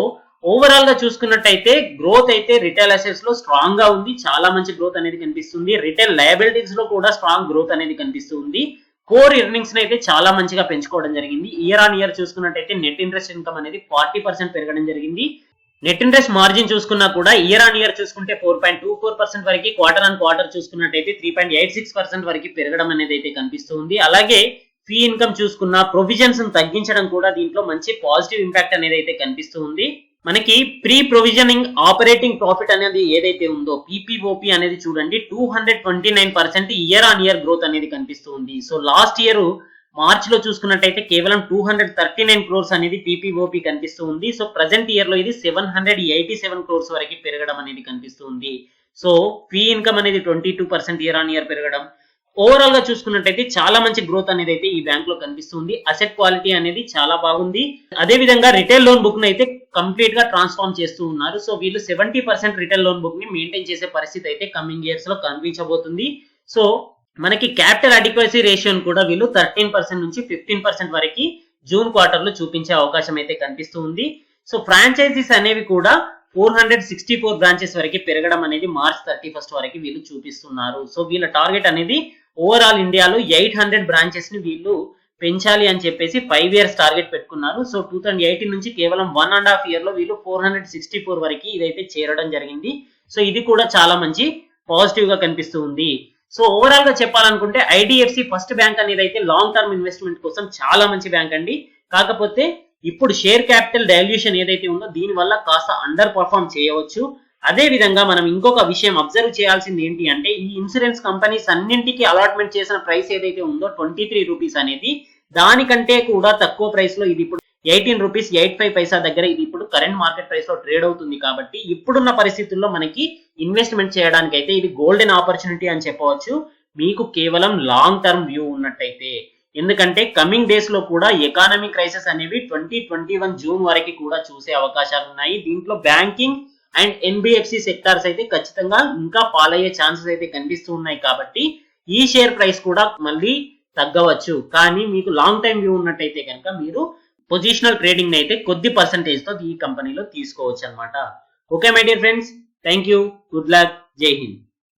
ఓవరాల్ గా చూసుకున్నట్టయితే గ్రోత్ అయితే రిటైల్ అసెట్స్ లో స్ట్రాంగ్ గా ఉంది, చాలా మంచి గ్రోత్ అనేది కనిపిస్తుంది. రిటైల్ లయబిలిటీస్ లో కూడా స్ట్రాంగ్ గ్రోత్ అనేది కనిపిస్తుంది. కోర్ ఎర్నింగ్స్ అయితే చాలా మంచిగా పెంచుకోవడం జరిగింది. ఇయర్ ఆన్ ఇయర్ చూసుకున్నట్టయితే నెట్ ఇంట్రెస్ట్ ఇన్కమ్ అనేది 40% పెరగడం జరిగింది. నెట్ ఇంట్రెస్ట్ మార్జిన్ చూసుకున్నా కూడా ఇయర్ ఆన్ ఇయర్ చూసుకుంటే 4.24% వరకు, క్వార్టర్ ఆన్ క్వార్టర్ చూసుకున్నట్టయితే 3.86% వరకు పెరగడం అనేది అయితే కనిపిస్తుంది. అలాగే ఫీ ఇన్కమ్ చూసుకున్న ప్రొవిజన్స్ తగ్గించడం కూడా దీంట్లో మంచి పాజిటివ్ ఇంపాక్ట్ అనేది అయితే కనిపిస్తుంది. మనకి ప్రీ ప్రొవిజనింగ్ ఆపరేటింగ్ ప్రాఫిట్ అనేది ఏదైతే ఉందో PPOP అనేది చూడండి 229% ఇయర్ ఆన్ ఇయర్ గ్రోత్ అనేది కనిపిస్తుంది. సో లాస్ట్ ఇయర్ మార్చ్ లో చూసుకున్నట్టయితే కేవలం 239 crores అనేది PPOP కనిపిస్తూ ఉంది. సో ప్రజెంట్ ఇయర్ లో ఇది 787 crores వరకు పెరగడం అనేది కనిపిస్తుంది. సో ఫీ ఇన్కమ్ అనేది 22% ఇయర్ ఆన్ ఇయర్ పెరగడం. ఓవరాల్ గా చూసుకున్నట్టయితే చాలా మంచి గ్రోత్ అనేది అయితే ఈ బ్యాంక్ లో కనిపిస్తుంది. అసెట్ క్వాలిటీ అనేది చాలా బాగుంది. అదే విధంగా రిటైల్ లోన్ బుక్ ని అయితే కంప్లీట్ గా ట్రాన్స్ఫార్మ్ చేస్తూ ఉన్నారు. సో వీళ్ళు 70% రిటైల్ లోన్ బుక్ ని మెయింటైన్ చేసే పరిస్థితి అయితే కమింగ్ ఇయర్స్ లో కనిపించబోతుంది. సో మనకి క్యాపిటల్ అడిక్వసీ రేషియోని కూడా వీళ్ళు 13% నుంచి 15% వరకు జూన్ క్వార్టర్ లో చూపించే అవకాశం అయితే కనిపిస్తూ ఉంది. సో ఫ్రాంచైజీస్ అనేవి కూడా 464 బ్రాంచెస్ వరకు పెరగడం అనేది మార్చ్ 31 వరకు వీళ్ళు చూపిస్తున్నారు. సో వీళ్ళ టార్గెట్ అనేది ఓవరాల్ ఇండియాలో 800 బ్రాంచెస్ ని వీళ్ళు పెంచాలి అని చెప్పేసి 5 years టార్గెట్ పెట్టుకున్నారు. సో 2018 నుంచి కేవలం 1.5 year లో వీళ్ళు 464 వరకు ఇదైతే చేరడం జరిగింది. సో ఇది కూడా చాలా మంచి పాజిటివ్ గా కనిపిస్తూ ఉంది. సో ఓవరాల్ గా చెప్పాలనుకుంటే IDFC ఫస్ట్ బ్యాంక్ అనేది అయితే లాంగ్ టర్మ్ ఇన్వెస్ట్మెంట్ కోసం చాలా మంచి బ్యాంక్ అండి. కాకపోతే ఇప్పుడు షేర్ క్యాపిటల్ డైల్యూషన్ ఏదైతే ఉందో దీని వల్ల కాస్త అండర్ పర్ఫార్మ్ చేయవచ్చు. అదే విధంగా మనం ఇంకొక విషయం అబ్జర్వ్ చేయాల్సింది ఏంటి అంటే ఈ ఇన్సూరెన్స్ కంపెనీస్ అన్నింటికి అలాట్మెంట్ చేసిన ప్రైస్ ఏదైతే ఉందో 23 రూపీస్ అనేది దానికంటే కూడా తక్కువ ప్రైస్ లో ఇది ఇప్పుడు 18 రూపీస్ 85 దగ్గర ఇది ఇప్పుడు కరెంట్ మార్కెట్ ప్రైస్ లో ట్రేడ్ అవుతుంది. కాబట్టి ఇప్పుడున్న పరిస్థితుల్లో మనకి ఇన్వెస్ట్మెంట్ చేయడానికి అయితే ఇది గోల్డెన్ ఆపర్చునిటీ అని చెప్పవచ్చు మీకు కేవలం లాంగ్ టర్మ్ వ్యూ ఉన్నట్టయితే. ఎందుకంటే కమింగ్ డేస్ లో కూడా ఎకానమీ క్రైసిస్ అనేవి 2021 జూన్ వరకు కూడా చూసే అవకాశాలు ఉన్నాయి. దీంట్లో బ్యాంకింగ్ అండ్ NBFC సెక్టార్స్ అయితే ఖచ్చితంగా ఇంకా ఫాలో అయ్యే ఛాన్సెస్ అయితే కనిపిస్తూ ఉన్నాయి. కాబట్టి ఈ షేర్ ప్రైస్ కూడా మళ్ళీ తగ్గవచ్చు. కానీ మీకు లాంగ్ టైం వ్యూ ఉన్నట్టయితే కనుక మీరు పొజిషనల్ ట్రేడింగ్ అయితే కొద్ది పర్సంటేజ్ తో ఈ కంపెనీలో తీసుకోవచ్చు అనమాట. Okay my dear friends, thank you, good luck, జై హింద్.